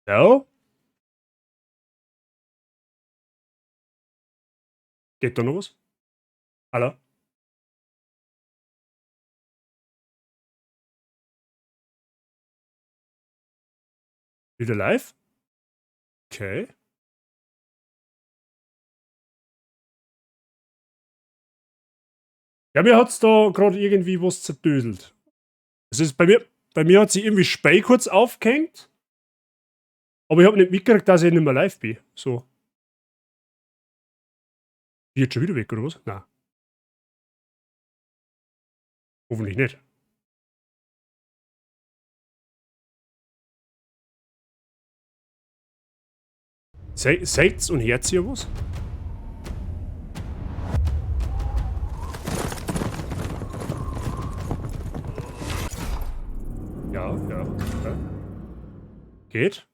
Ja? Geht da noch was? Hallo? Wieder live? Okay. Ja, mir hat's da gerade irgendwie was zerdödelt. Es ist bei mir hat sich irgendwie Spei kurz aufgehängt, aber ich habe nicht mitgekriegt, dass ich nicht mehr live bin. So. Bin jetzt schon wieder weg, oder was? Nein. Hoffentlich nicht. Seht's und hört ihr was? Ja, ja. Okay. Geht.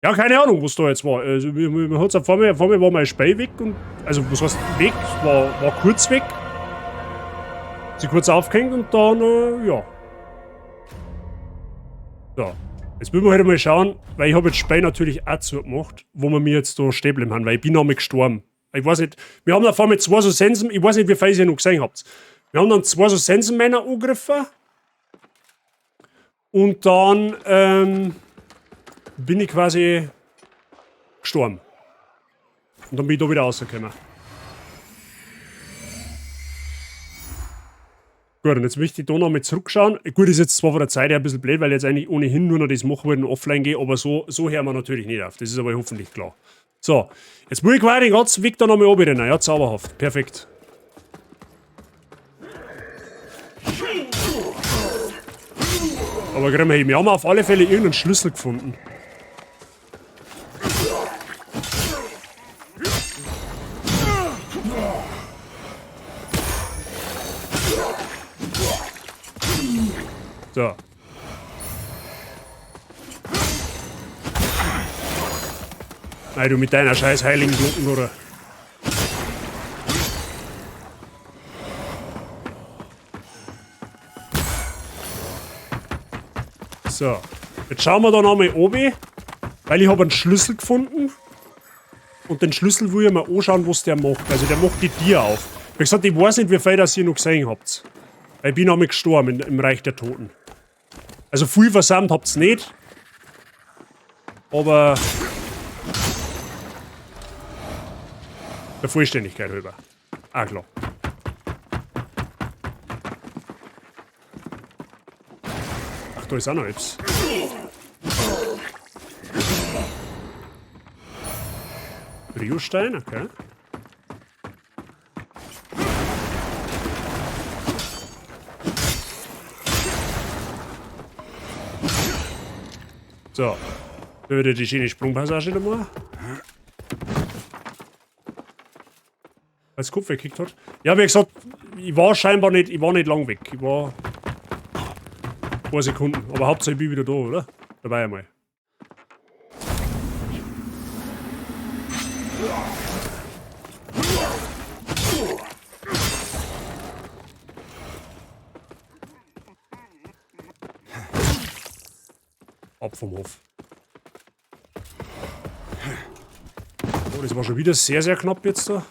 Ja, keine Ahnung, was da jetzt war. Also, mir hat's vor mir war mein Spei weg und. Also, was heißt weg? War kurz weg. Sie kurz aufgehängt und dann, ja. So. Jetzt müssen wir halt mal schauen, weil ich habe jetzt Spei natürlich auch zugemacht, wo wir mir jetzt da stehen bleiben haben, weil ich bin nämlich gestorben. Ich weiß nicht, wir haben da vor mir zwei so Sensen, ich weiß nicht, wie viel ihr noch gesehen habt. Wir haben dann zwei so Sensenmänner angegriffen. Und dann bin ich quasi gestorben. Und dann bin ich da wieder rausgekommen. Gut, und jetzt möchte ich da nochmal zurückschauen. Gut, ist jetzt zwar von der Zeit her ein bisschen blöd, weil ich jetzt eigentlich ohnehin nur noch das machen wollte und offline gehe, aber so hören wir natürlich nicht auf. Das ist aber hoffentlich klar. So, jetzt muss ich quasi den ganzen Weg da nochmal runterrennen. Ja, zauberhaft. Perfekt. Aber Grimm, hey, wir haben auf alle Fälle irgendeinen Schlüssel gefunden. So. Nein, du mit deiner scheiß heiligen Glocken, oder? So. Jetzt schauen wir da nochmal oben, weil ich habe einen Schlüssel gefunden. Und den Schlüssel will ich mir anschauen, was der macht. Also der macht die Tür auf. Wie gesagt, ich weiß nicht, wie viel das ihr noch gesehen habt. Weil ich bin nämlich gestorben im Reich der Toten. Also viel versammelt habt's nicht. Aber der Vollständigkeit halber. Ah, klar. Ach, da ist auch noch etwas. Briostein, okay. So. Da wieder die schöne Sprungpassage da mal. Als Kopf weggekickt hat. Ja, wie gesagt, ich war scheinbar nicht, nicht lang weg. Ich war ein paar Sekunden. Aber hauptsächlich bin ich wieder da, oder? Dabei einmal. Ab vom Hof. Oh, das war schon wieder sehr, sehr knapp jetzt da.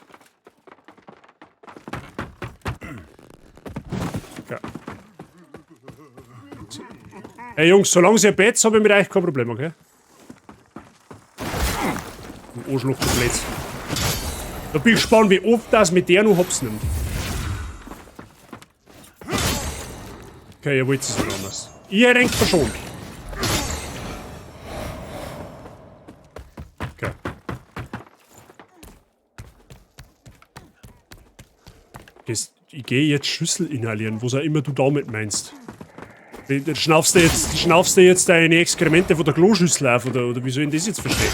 Okay. Hey Jungs, solange ihr Betts habe ich mit euch kein Problem, okay? Ein Arschloch komplett. Da bin ich gespannt, wie oft das mit der noch hops nimmt. Okay, ihr wollt es nicht anders. Ihr denkt verschont. Okay. Ich gehe jetzt Schüssel inhalieren, was auch immer du damit meinst. Dann schnaufst du jetzt deine Exkremente von der Kloschüssel auf, oder wie soll ich das jetzt verstehen?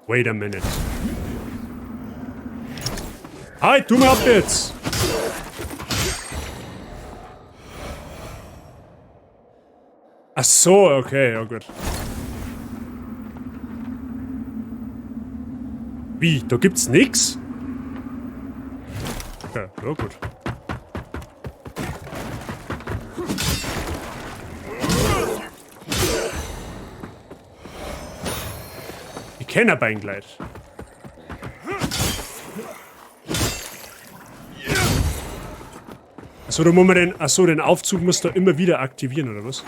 Wait a minute. Halt, tu mir ab jetzt! Ach so, okay, ja gut. Wie? Da gibt's nix? Okay, ja gut. Ich kenne aber ihn gleich. Achso, da muss man den. Achso, den Aufzug muss da immer wieder aktivieren, oder was?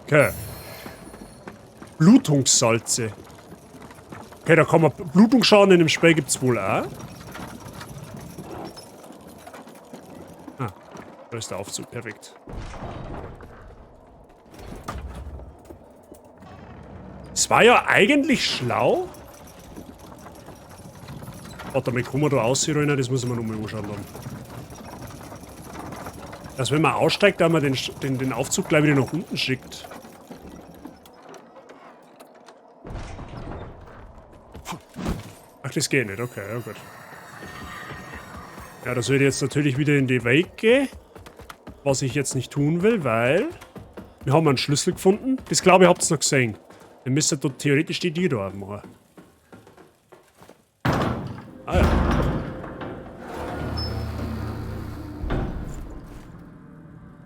Okay. Blutungssalze. Okay, da kann man. Blutungsschaden in dem Spiel gibt's wohl auch. Ah, da ist der Aufzug, perfekt. Es war ja eigentlich schlau. Warte mal, kann man da aussehen? Das muss man nochmal anschauen dann. Dass wenn man aussteigt, da man den Aufzug gleich wieder nach unten schickt. Ach, das geht nicht, okay, ja gut. Ja, das würde jetzt natürlich wieder in die Welt gehen. Was ich jetzt nicht tun will, weil wir haben einen Schlüssel gefunden. Das glaube ich, habt ihr noch gesehen. Wir müssen dort theoretisch die Tür da machen. Ah ja.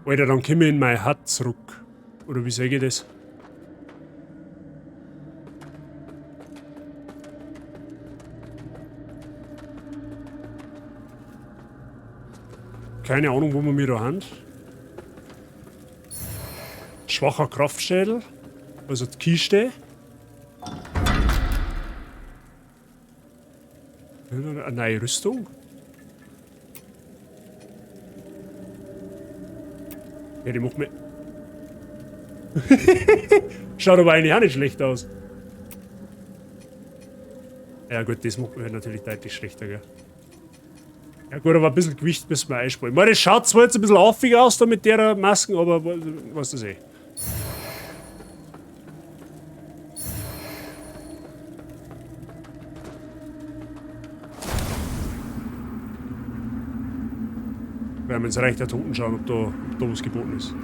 Alter, dann komme ich in mein Hut zurück. Oder wie sage ich das? Keine Ahnung, wo wir mir da haben. Schwacher Kraftschädel. Also die Kiste. Eine neue Rüstung. Ja, die macht mir. Schaut aber eigentlich auch nicht schlecht aus. Ja gut, das macht mir natürlich deutlich schlechter, gell. Ja gut, aber ein bisschen Gewicht müssen wir einsparen. Das schaut zwar jetzt ein bisschen aufwig aus da mit der Masken, aber was das eh. Wir haben jetzt recht da unten schauen, ob da was geboten ist.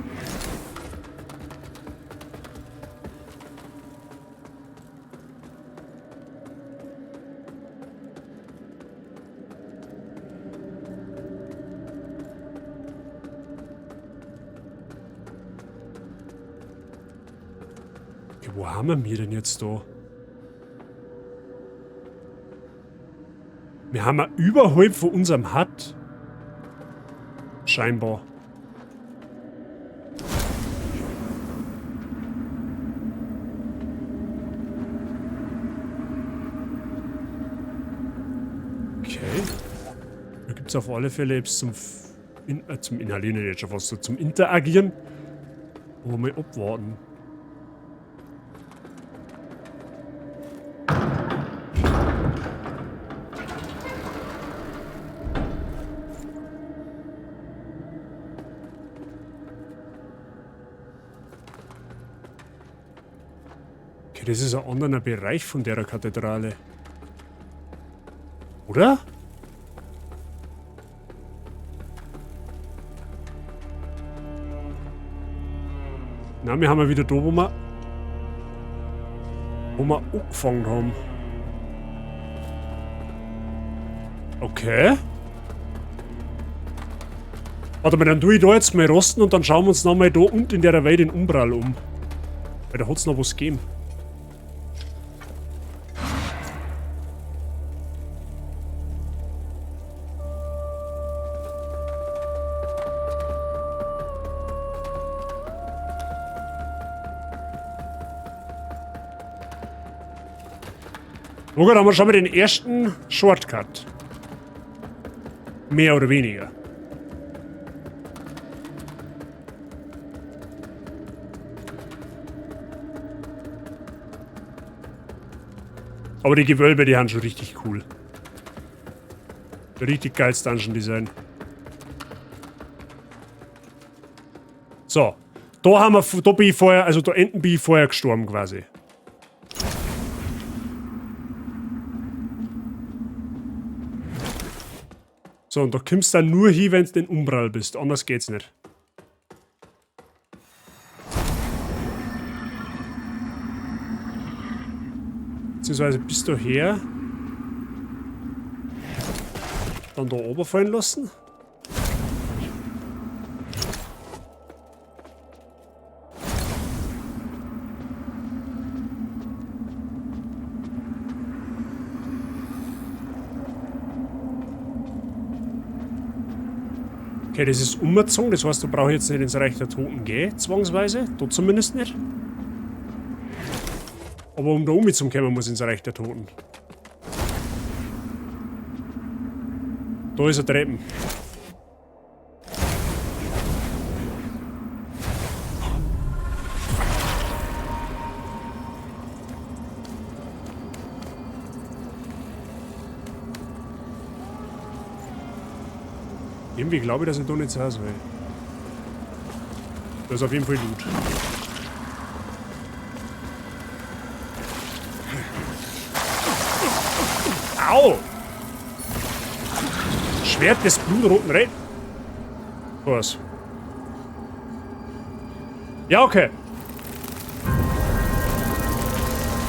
Okay, wo haben wir denn jetzt da? Wir haben ja überhalb von unserem Hut. Scheinbar. Okay. Da gibt es auf alle Fälle jetzt zum Inhalieren jetzt schon fast so, zum Interagieren. Aber mal abwarten. Das ist ein anderer Bereich von der Kathedrale. Oder? Na, wir haben ja wieder da, wo wir angefangen haben. Okay. Warte mal, dann tue ich da jetzt mal rosten und dann schauen wir uns nochmal da unten in der Welt in Umbral um. Weil da hat es noch was gegeben. Oh Gott, haben wir schon mal den ersten Shortcut. Mehr oder weniger. Aber die Gewölbe, die haben schon richtig cool. Richtig geiles Dungeon-Design. So. Da bin ich vorher, also da enden bin ich vorher gestorben quasi. So, und da kommst du dann nur hin, wenn du in Umbral bist. Anders geht's nicht. Beziehungsweise bis daher. Dann da oben fallen lassen. Okay, das ist umgezogen, das heißt, du brauchst jetzt nicht ins Reich der Toten gehen, zwangsweise. Du zumindest nicht. Aber um da umzukommen, muss ins Reich der Toten. Da ist ein Treppen. Irgendwie glaube ich, dass ich da nicht zu Hause will. Das ist auf jeden Fall gut. Au! Schwert des blutroten Reh. Was? Ja, okay.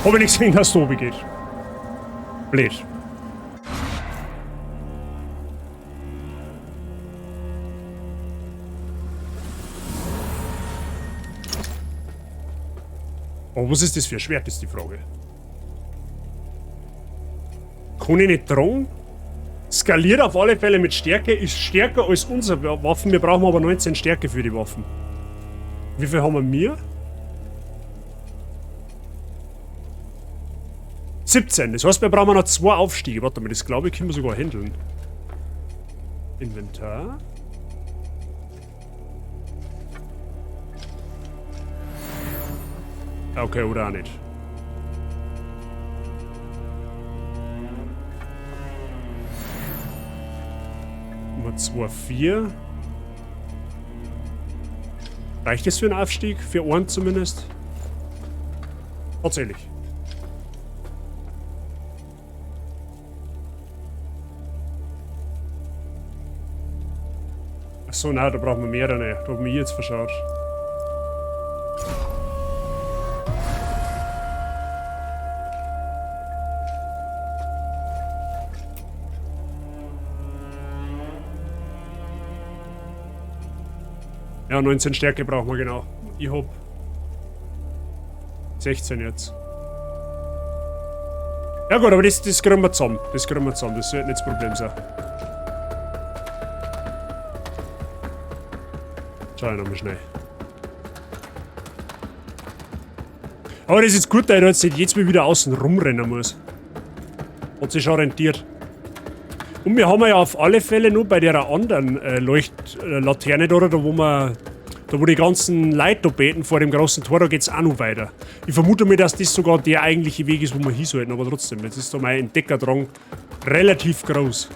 Habe ich nicht gesehen, dass es oben geht. Blöd. Aber was ist das für ein Schwert, ist die Frage. Kann ich nicht tragen? Skaliert auf alle Fälle mit Stärke, ist stärker als unsere Waffen. Wir brauchen aber 19 Stärke für die Waffen. Wie viel haben wir? 17. Das heißt, wir brauchen noch 2 Aufstiege. Warte mal, das glaube ich, können wir sogar handeln. Inventar. Okay, oder auch nicht. Nummer 2, 4. Reicht das für einen Aufstieg? Für einen zumindest? Tatsächlich. Achso, nein, da brauchen wir mehrere. Da haben wir jetzt verschaut. Ja, 19 Stärke brauchen wir genau. Ich hab 16 jetzt. Ja gut, aber das kriegen wir zusammen. Das kriegen wir zusammen. Das wird nicht das Problem sein. Schau ich nochmal schnell. Aber das ist gut, dass ich jetzt nicht mal wieder außen rumrennen muss. Hat sich schon rentiert. Und wir haben ja auf alle Fälle nur bei der anderen Leuchtlaterne da, wo die ganzen Leute da beten vor dem großen Tor, da geht's auch noch weiter. Ich vermute mir, dass das sogar der eigentliche Weg ist, wo wir hin sollten, aber trotzdem, jetzt ist da mein Entdeckerdrang relativ groß.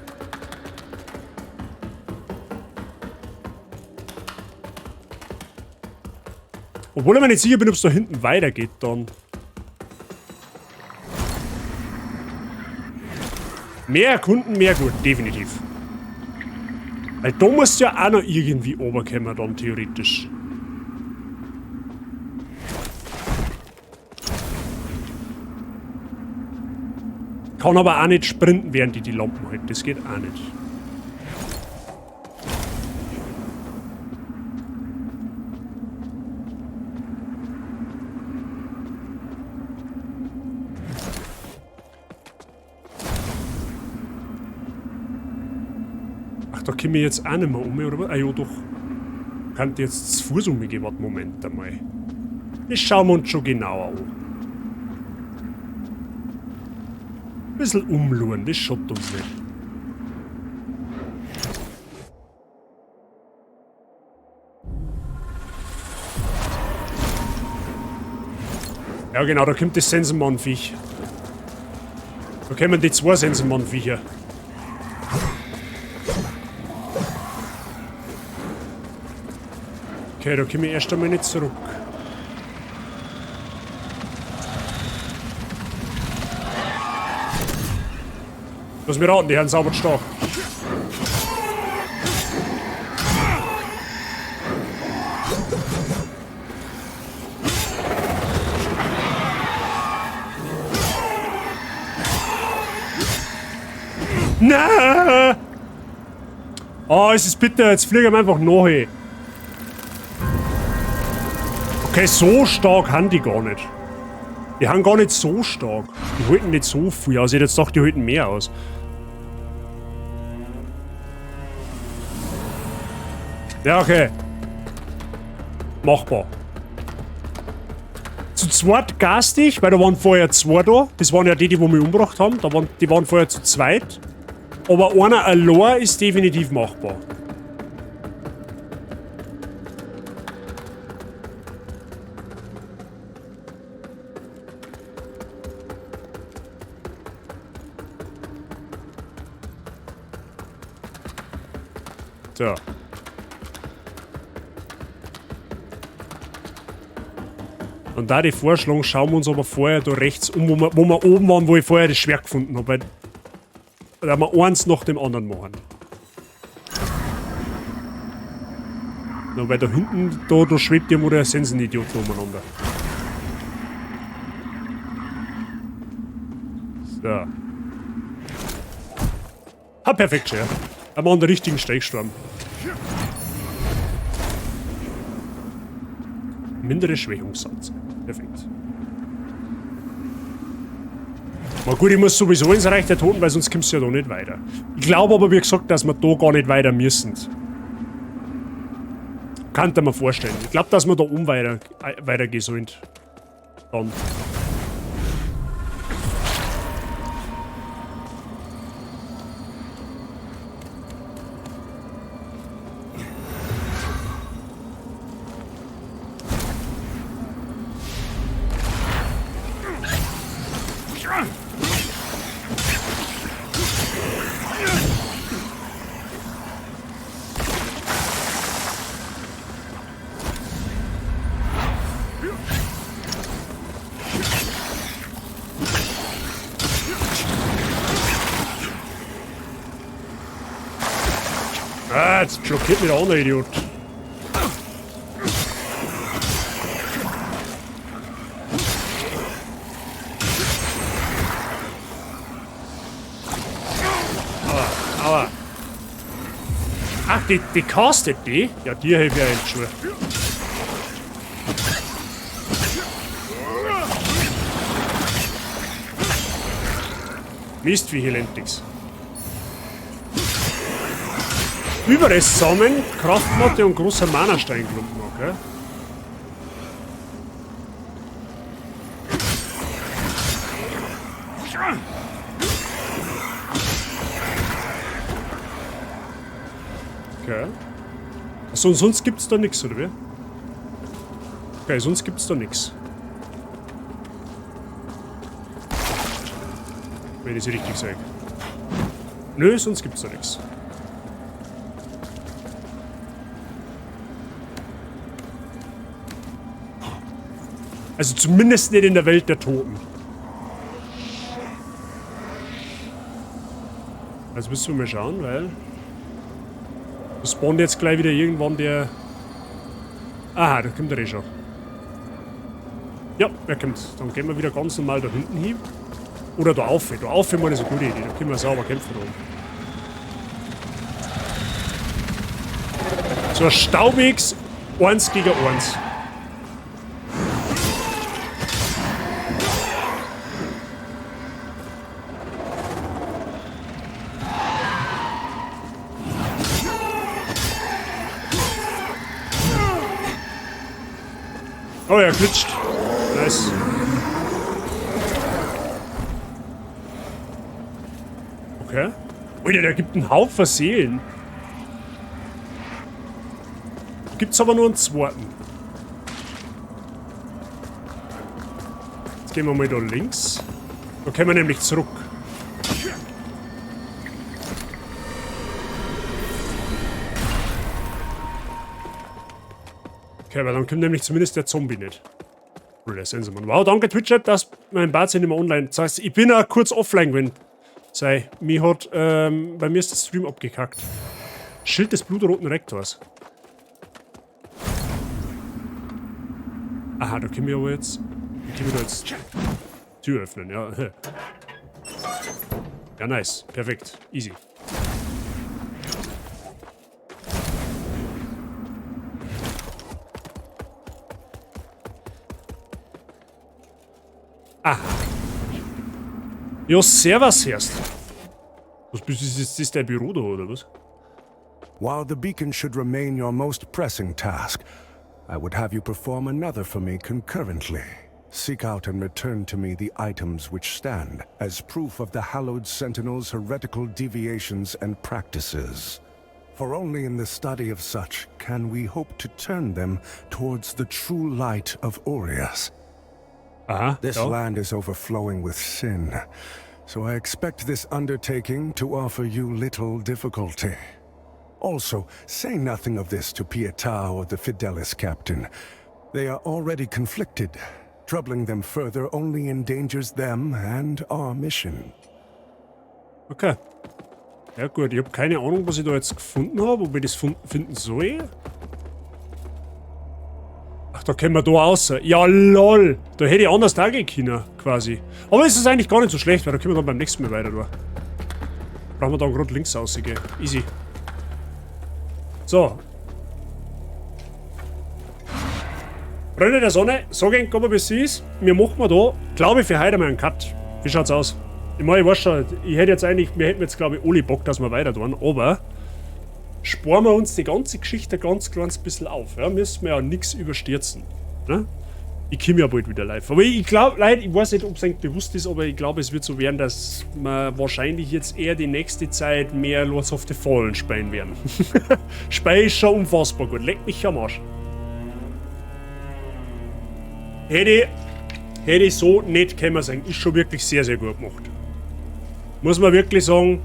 Obwohl ich mir nicht sicher bin, ob es da hinten weitergeht dann. Mehr erkunden, mehr gut, definitiv. Weil da musst du ja auch noch irgendwie runterkommen dann, theoretisch. Kann aber auch nicht sprinten, während die Lampen halten. Das geht auch nicht. Da komme ich jetzt auch nicht mehr um, oder was? Ah ja, doch. Könnte jetzt zu Fuß umgehen. Warte, Moment einmal. Das schauen wir uns schon genauer an. Ein bisschen umschauen, das schaut uns nicht. Ja genau, da kommt das Sensenmann-Viech. Da kommen die 2 Sensenmann-Viecher. Okay, da komme ich erst einmal nicht zurück. Lass mich raten, die haben sauber stark. Nein! Oh, es ist bitter, jetzt fliegen wir einfach nach. Okay, so stark haben die gar nicht. Die haben gar nicht so stark. Die halten nicht so viel aus. Ich hätte jetzt gedacht, die halten mehr aus. Ja, okay. Machbar. Zu zweit garstig, weil da waren vorher zwei da. Das waren ja die mich umgebracht haben. Die waren vorher zu zweit. Aber einer allein ist definitiv machbar. So. Und da die Vorschläge schauen wir uns aber vorher da rechts um, wo wir oben waren, wo ich vorher das Schwert gefunden habe. Weil da wir eins nach dem anderen machen. Ja, weil da hinten, da schwebt irgendwo der Sensenidiot umeinander. So. Ah, perfekt, ja. Da waren an der richtigen Stelle gestorben. Mindere Schwächungssatz. Perfekt. Na gut, ich muss sowieso ins Reich der Toten, weil sonst kommst du ja da nicht weiter. Ich glaube aber, wie gesagt, dass wir da gar nicht weiter müssen. Kann ich mir vorstellen. Ich glaube, dass wir da weitergehen sollen. Dann. Ah, jetzt blockiert mich der andere Idiot. Aua. Ach, die castet die? Ja, die helfe ich eigentlich schon. Mist, wie hier Lentix. Überrest sammeln, Kraftmatte und großer Mana-Steinklumpen, okay? Okay. Achso, und sonst gibt's da nichts, oder wie? Okay, sonst gibt's da nichts. Wenn ich es richtig sage. Nö, sonst gibt's da nichts. Also zumindest nicht in der Welt der Toten. Also müssen wir mal schauen, weil... Da spawnt jetzt gleich wieder irgendwann der... Aha, da kommt der schon. Ja, er kommt. Dann gehen wir wieder ganz normal da hinten hin. Oder da auf. Da auf ist eine gute Idee. Da können wir sauber kämpfen. Da. So ein staubiges 1 gegen 1. Oh, er glitscht. Nice. Okay. Alter, der gibt einen Haufen Seelen. Gibt's aber nur einen zweiten. Jetzt gehen wir mal da links. Da können wir nämlich zurück. Okay, weil dann kommt nämlich zumindest der Zombie nicht. Oder Sensemann. Wow, danke Twitch-Chat, dass mein Bart sind immer online. Das heißt, ich bin auch kurz offline gewesen. Sei, mir hat, bei mir ist der Stream abgekackt. Schild des blutroten Rektors. Aha, da können wir aber jetzt... Da können wir da jetzt... Tür öffnen, ja. Ja, nice. Perfekt. Easy. Ah. Ja, servus erst. Was ist das dein Büro da, oder was? While the beacon should remain your most pressing task, I would have you perform another for me concurrently. Seek out and return to me the items which stand as proof of the Hallowed Sentinel's heretical deviations and practices. For only in the study of such can we hope to turn them towards the true light of Aureus. Aha, This ja. land is overflowing with sin, so I expect this undertaking to offer you little difficulty. Also, say nothing of this to Pietà or the Fidelis captain. They are already conflicted. Troubling them further only endangers them and our mission. Okay. Ja gut, ich habe keine Ahnung, was ich da jetzt gefunden habe, ob ich das finden soll. Ach, da können wir da raus. Ja, lol. Da hätte ich anders da gehen können, quasi. Aber es ist eigentlich gar nicht so schlecht, weil da können wir dann beim nächsten Mal weiter durch. Brauchen wir dann gerade links rausgehen. Easy. So. Freunde der Sonne, sag ich aber, wie sie ist. Wir machen da, glaube ich, für heute mal einen Cut. Wie schaut's aus? Ich meine, ich weiß schon, wir hätten jetzt, glaube ich, alle Bock, dass wir weiter tun, aber sparen wir uns die ganze Geschichte ein ganz kleines bisschen auf. Ja? Müssen wir ja nichts überstürzen. Ne? Ich komme ja bald wieder live. Aber ich glaube, Leute, ich weiß nicht, ob es euch bewusst ist, aber ich glaube, es wird so werden, dass wir wahrscheinlich jetzt eher die nächste Zeit mehr Lords of the Fallen spielen werden. Spiel ist schon unfassbar gut. Leck mich am Arsch. Hätte ich so nicht können sagen. Ist schon wirklich sehr, sehr gut gemacht. Muss man wirklich sagen,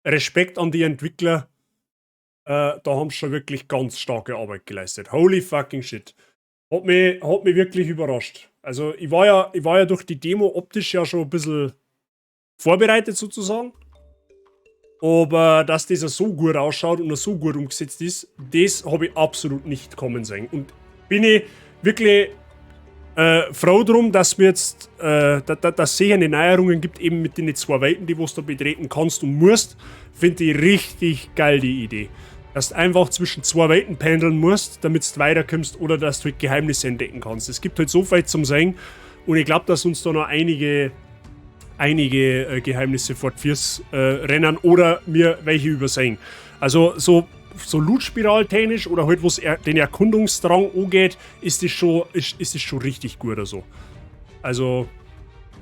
Respekt an die Entwickler. Da haben sie schon wirklich ganz starke Arbeit geleistet. Holy fucking shit. Hat mich wirklich überrascht. Also ich war ja durch die Demo optisch ja schon ein bisschen vorbereitet sozusagen. Aber dass das so gut ausschaut und so gut umgesetzt ist, das habe ich absolut nicht kommen sehen. Und bin ich wirklich froh drum, dass wir jetzt, dass es sicher eine Neuerungen gibt, eben mit den 2 Welten, die du da betreten kannst und musst, finde ich richtig geil, die Idee. Dass du einfach zwischen 2 Welten pendeln musst, damit du weiterkommst oder dass du halt Geheimnisse entdecken kannst. Es gibt halt so viel zum Sehen und ich glaube, dass uns da noch einige Geheimnisse fortfürs rennen oder mir welche übersehen. Also so Loot-Spiral-technisch oder halt, was den Erkundungsdrang angeht, ist das schon richtig gut oder so. Also,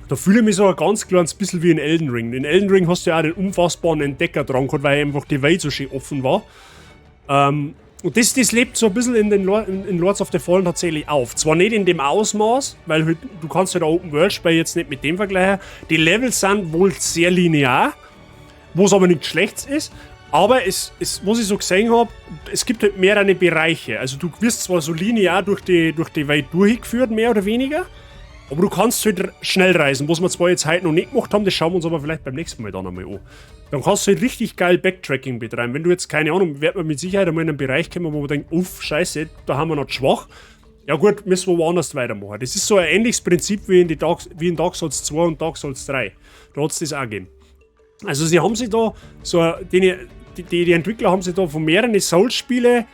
da fühle ich mich so ein ganz kleines bisschen wie in Elden Ring. In Elden Ring hast du ja auch den unfassbaren Entdeckerdrang gehabt, weil einfach die Welt so schön offen war. Und das lebt so ein bisschen in Lords of the Fallen tatsächlich auf. Zwar nicht in dem Ausmaß, weil halt, du kannst halt Open World Spiel jetzt nicht mit dem vergleichen. Die Levels sind wohl sehr linear, was aber nichts Schlechtes ist. Aber was ich so gesehen habe, es gibt halt mehrere Bereiche. Also du wirst zwar so linear durch die Welt durchgeführt, mehr oder weniger, aber du kannst halt schnell reisen, was wir zwar jetzt heute noch nicht gemacht haben, das schauen wir uns aber vielleicht beim nächsten Mal dann einmal an. Dann kannst du halt richtig geil Backtracking betreiben. Wenn du jetzt, keine Ahnung, wird man mit Sicherheit einmal in einen Bereich kommen, wo man denkt, uff, scheiße, da haben wir noch schwach. Ja gut, müssen wir woanders weitermachen. Das ist so ein ähnliches Prinzip wie in Dark Souls 2 und Dark Souls 3. Da hat es das auch gegeben. Also sie haben sich da so die Entwickler haben sich da von mehreren Souls-Spiele,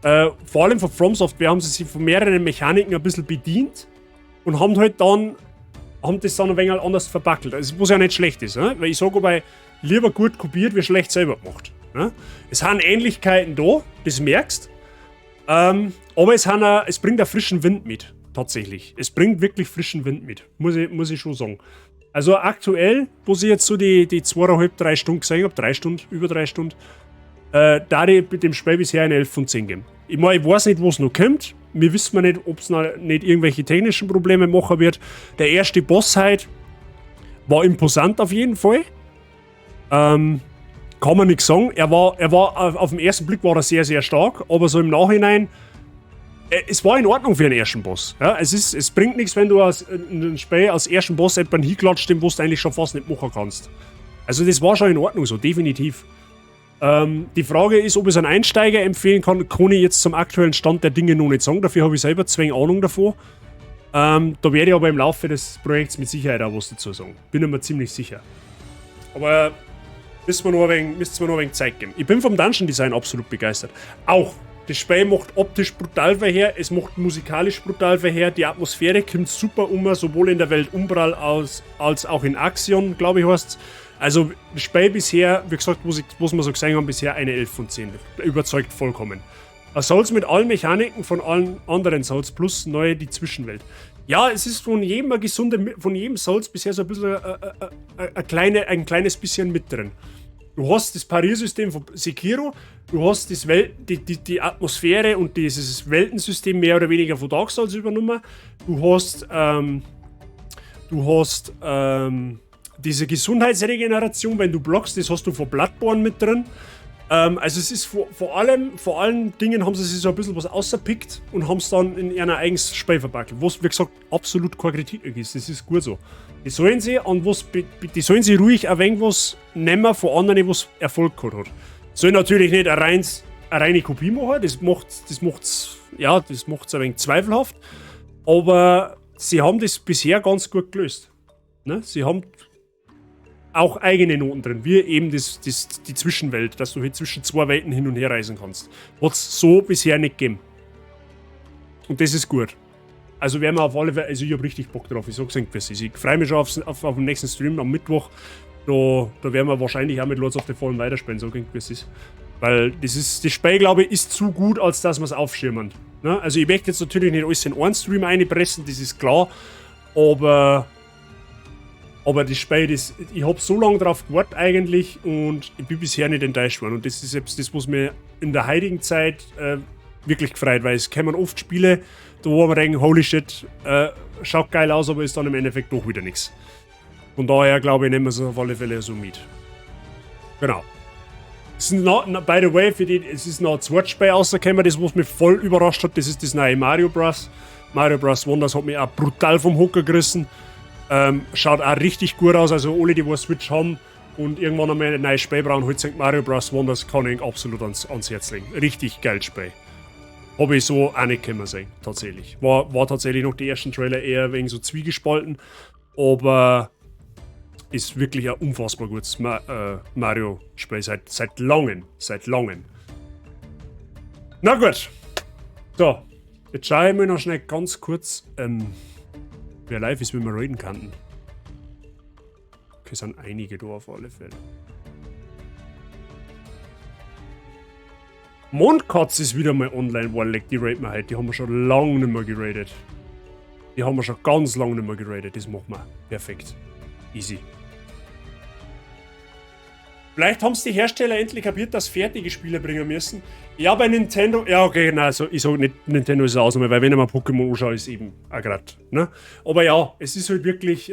vor allem von From Software, haben sie sich von mehreren Mechaniken ein bisschen bedient und haben das dann ein wenig anders verpackelt. Also, was ja nicht schlecht ist, ne? Weil ich sage aber, lieber gut kopiert, wie schlecht selber gemacht. Ne? Es haben Ähnlichkeiten da, das merkst. Aber es bringt einen frischen Wind mit, tatsächlich. Es bringt wirklich frischen Wind mit, muss ich schon sagen. Also aktuell, wo ich jetzt so die 2,5-3 Stunden gesehen habe, 3 Stunden, über 3 Stunden, da ich mit dem Spiel bisher eine 11 von 10 geben. Ich meine, ich weiß nicht, wo es noch kommt. Wir wissen nicht, ob es noch nicht irgendwelche technischen Probleme machen wird. Der erste Boss halt war imposant auf jeden Fall. Kann man nichts sagen. Er war auf den ersten Blick war er sehr, sehr stark, aber so im Nachhinein, es war in Ordnung für einen ersten Boss. Ja, es bringt nichts, wenn du ein Spiel als ersten Boss jemanden hinklatscht, den du eigentlich schon fast nicht machen kannst. Also das war schon in Ordnung so, definitiv. Die Frage ist, ob ich es einen Einsteiger empfehlen kann ich jetzt zum aktuellen Stand der Dinge noch nicht sagen. Dafür habe ich selber 2 Ahnung davon. Da werde ich aber im Laufe des Projekts mit Sicherheit auch was dazu sagen. Bin ich mir ziemlich sicher. Aber müssen wir noch ein wenig Zeit geben. Ich bin vom Dungeon Design absolut begeistert. Auch das Spiel macht optisch brutal viel her, es macht musikalisch brutal viel her, die Atmosphäre kommt super sowohl in der Welt Umbral als auch in Axion, glaube ich, heißt es. Also das Spiel bisher, wie gesagt, was wir so gesehen haben, bisher eine 11 von 10. Überzeugt vollkommen. Ein Souls mit allen Mechaniken von allen anderen Souls plus neu die Zwischenwelt. Ja, es ist von jedem Souls bisher so ein bisschen ein kleines bisschen mit drin. Du hast das Pariersystem von Sekiro, du hast die Atmosphäre und dieses Weltensystem mehr oder weniger von Dark Souls übernommen. Du hast diese Gesundheitsregeneration, wenn du blockst, das hast du von Bloodborne mit drin. Also es ist vor allen Dingen haben sie sich so ein bisschen was außerpickt und haben es dann in einer eigenes Spiel verpackelt. Was, wie gesagt, absolut keine Kritik ist. Das ist gut so. Die sollen sie ruhig ein wenig was nehmen von anderen, was Erfolg gehabt hat. Soll natürlich nicht eine reine Kopie machen, das macht's ein wenig zweifelhaft. Aber sie haben das bisher ganz gut gelöst. Ne? Sie haben auch eigene Noten drin, wie eben die Zwischenwelt, dass du hier zwischen zwei Welten hin und her reisen kannst. Hat es so bisher nicht gegeben. Und das ist gut. Also werden wir auf alle Fälle, also ich habe richtig Bock drauf, ich sag's nicht, ich freue mich schon auf den nächsten Stream am Mittwoch. Da werden wir wahrscheinlich auch mit Lords of the Fallen weiterspielen, so klingt wie es ist. Weil das Spiel, glaube ich, ist zu gut, als dass wir es aufschirmen. Ne? Also ich möchte jetzt natürlich nicht alles in einen Stream einpressen, das ist klar. Aber das Spiel, ich habe so lange drauf gewartet eigentlich und ich bin bisher nicht enttäuscht worden. Und das ist jetzt das, was mir in der heutigen Zeit wirklich gefreut, weil es kommen oft Spiele, da wo man denkt, holy shit, schaut geil aus, aber ist dann im Endeffekt doch wieder nichts. Von daher glaube ich, nehmen wir es auf alle Fälle so mit. Genau. Es ist by the way, es ist noch ein zweites Spiel rausgekommen, das was mich voll überrascht hat, das ist das neue Mario Bros. Mario Bros. Wonders hat mich auch brutal vom Hocker gerissen. Schaut auch richtig gut aus, also alle, die Switch haben und irgendwann einmal ein neues Spiel brauchen, heute sagt Mario Bros. Wonders kann ich absolut ans Herz legen. Richtig geiles Spiel. Habe ich so auch nicht können sehen, tatsächlich. War tatsächlich noch die ersten Trailer eher wegen so zwiegespalten, aber ist wirklich ein unfassbar gutes Mario-Spiel seit langem. Na gut. So, jetzt schaue ich mir noch schnell ganz kurz, wer live ist, wie wir reden könnten. Okay, es sind einige da auf alle Fälle. Mondkatz ist wieder mal online, Warleck, die raten wir heute. Die haben wir schon lange nicht mehr geradet. Die haben wir schon ganz lange nicht mehr geradet. Das machen wir. Perfekt. Easy. Vielleicht haben es die Hersteller endlich kapiert, dass fertige Spiele bringen müssen. Ja, bei Nintendo. Ja, okay, nein, also ich sage nicht, Nintendo ist eine Ausnahme, weil wenn ich mal Pokémon anschaue, ist eben auch gerade. Ne? Aber ja, es ist halt wirklich.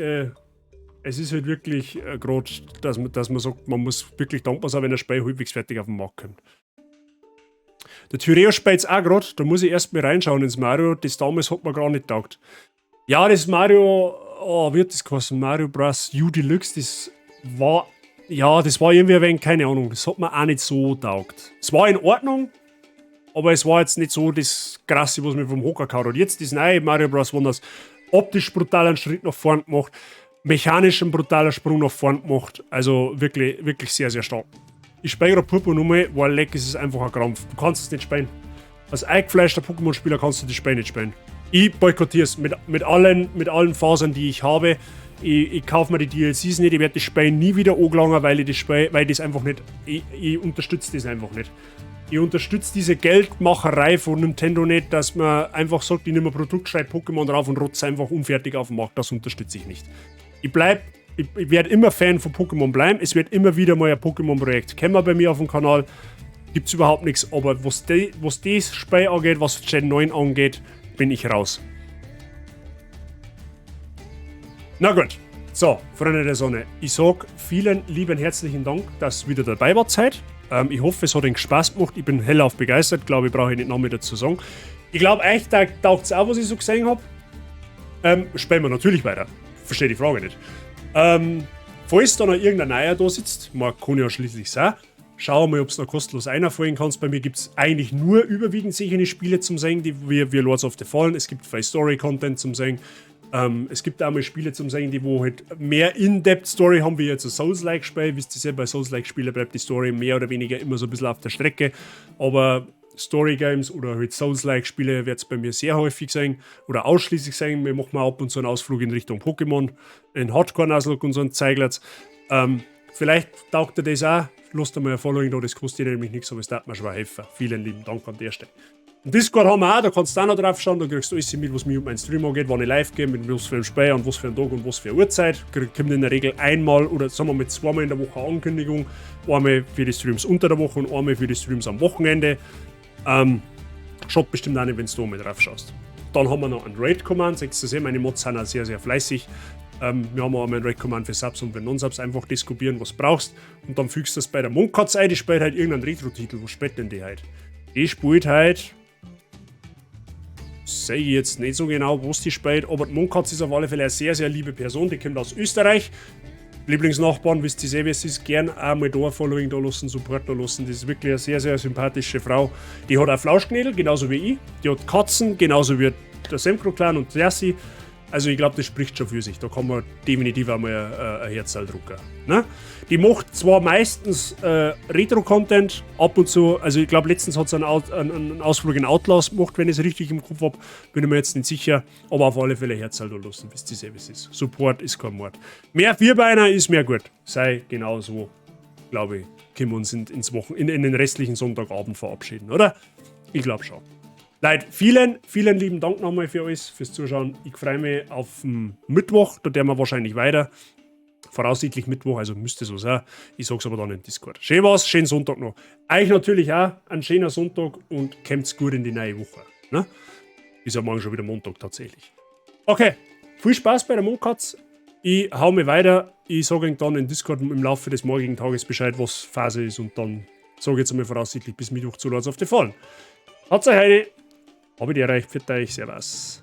Gerade, dass man sagt, man muss wirklich dankbar sein, wenn ein Spiel halbwegs fertig auf den Markt kommt. Der Tyreo spielt es auch gerade, da muss ich erst mal reinschauen ins Mario, das damals hat mir gar nicht taugt. Ja, das Mario, wie hat das geheißen? Mario Bros. U Deluxe, das war irgendwie ein wenig, keine Ahnung, das hat mir auch nicht so taugt. Es war in Ordnung, aber es war jetzt nicht so das Krasse, was mir vom Hocker gehauen hat. Jetzt das neue Mario Bros. Wonders optisch brutal einen Schritt nach vorn gemacht, mechanisch einen brutalen Sprung nach vorn gemacht, also wirklich, wirklich sehr, sehr stark. Ich spiele gerade Purpur nochmal, weil leck ist es einfach ein Krampf. Du kannst es nicht spielen. Als eingefleischter Pokémon-Spieler kannst du das Spiel nicht spielen. Ich boykottiere es mit allen Fasern, die ich habe. Ich kaufe mir die DLCs nicht, ich werde das Spiel nie wieder angelangen, weil ich das einfach nicht. Ich unterstütze das einfach nicht. Ich unterstütze diese Geldmacherei von Nintendo nicht, dass man einfach sagt, ich nehme ein Produkt, schreibe Pokémon drauf und rotze einfach unfertig auf den Markt. Das unterstütze ich nicht. Ich werde immer Fan von Pokémon bleiben. Es wird immer wieder mal ein Pokémon-Projekt kommen bei mir auf dem Kanal. Gibt's überhaupt nichts. Aber was das Spiel angeht, was Gen 9 angeht, bin ich raus. Na gut. So, Freunde der Sonne. Ich sage vielen lieben herzlichen Dank, dass ihr wieder dabei wart. Ich hoffe, es hat euch Spaß gemacht. Ich bin hellauf begeistert. Glaube ich, brauche ich nicht noch mehr dazu sagen. Ich glaube, euch taugt es auch, was ich so gesehen habe. Spielen wir natürlich weiter. Verstehe die Frage nicht. Falls da noch irgendein Neuer da sitzt, man kann ja schließlich sein, Schau mal, ob es noch kostenlos einfolgen kannst. Bei mir gibt es eigentlich nur überwiegend sichere Spiele zum Sehen, wie Lords of the Fallen. Es gibt viel Story-Content zum Sehen. Es gibt auch mal Spiele zum Sehen, die wo halt mehr In-Depth-Story haben, wie jetzt ein Souls-like-Spiel. Wisst ihr selber, bei Souls-like-Spielen bleibt die Story mehr oder weniger immer so ein bisschen auf der Strecke. Aber Story-Games oder halt Souls-like-Spiele wird es bei mir sehr häufig sein oder ausschließlich sein. Wir machen mal ab und zu einen Ausflug in Richtung Pokémon, in Hardcore-Nuzlocke und so ein Zeiglerz. Vielleicht taugt dir das auch. Lasst einmal ein Following da, das kostet dir nämlich nichts, aber es darf mir schon helfen. Vielen lieben Dank an der Stelle. Und Discord haben wir auch, da kannst du auch noch drauf schauen, da kriegst du alles mit, was mir um meinen Stream angeht, wann ich live gehe, mit was für einem Spiel, an was für einen Tag und was für eine Uhrzeit. Kommt in der Regel einmal oder sagen wir mal zweimal in der Woche Ankündigung. Einmal für die Streams unter der Woche und einmal für die Streams am Wochenende. Schaut bestimmt auch nicht, wenn du da mal drauf schaust. Dann haben wir noch einen Raid-Command. Seht ihr sehen, meine Mods sind auch sehr, sehr fleißig. Wir haben auch einen Raid-Command für Subs und für Non-Subs. Einfach diskutieren, was du brauchst. Und dann fügst du das bei der Monkatz ein. Die spielt halt irgendeinen Retro-Titel. Was spielt denn die halt? Die spielt halt... Sehe ich jetzt nicht so genau, was die spielt, aber die Monkatz ist auf alle Fälle eine sehr, sehr liebe Person. Die kommt aus Österreich. Lieblingsnachbarn, wisst ihr sehr, wie es ist. Gern auch mal da ein Following da lassen, Support da lassen. Das ist wirklich eine sehr, sehr sympathische Frau. Die hat auch Flauschknädel, genauso wie ich. Die hat Katzen, genauso wie der Semkro-Clan und Lassie. Also ich glaube, das spricht schon für sich. Da kann man definitiv einmal ein Herzteil drucken. Ne? Die macht zwar meistens Retro-Content, ab und zu, also ich glaube, letztens hat sie einen Ausflug in Outlaws gemacht, wenn ich es richtig im Kopf habe. Bin ich mir jetzt nicht sicher, aber auf alle Fälle Herzteil da lassen, wisst ihr sehr, wie es ist. Support ist kein Mord. Mehr Vierbeiner ist mehr gut. Sei genau so, glaube ich, können wir uns in den restlichen Sonntagabend verabschieden, oder? Ich glaube schon. Leute, vielen, vielen lieben Dank nochmal für alles, fürs Zuschauen. Ich freue mich auf den Mittwoch, da werden wir wahrscheinlich weiter. Voraussichtlich Mittwoch, also müsste so sein. Ich sag's aber dann im Discord. Schön was, schönen Sonntag noch. Euch natürlich auch ein schöner Sonntag und kommt's gut in die neue Woche. Ne? Ist ja morgen schon wieder Montag tatsächlich. Okay, viel Spaß bei der Monkatz. Ich hau mich weiter. Ich sage euch dann im Discord im Laufe des morgigen Tages Bescheid, was Phase ist und dann sage ich jetzt einmal voraussichtlich bis Mittwoch zu Lords of the Fallen. Hat's euch heute. Habe ich erreicht, für euch, servus.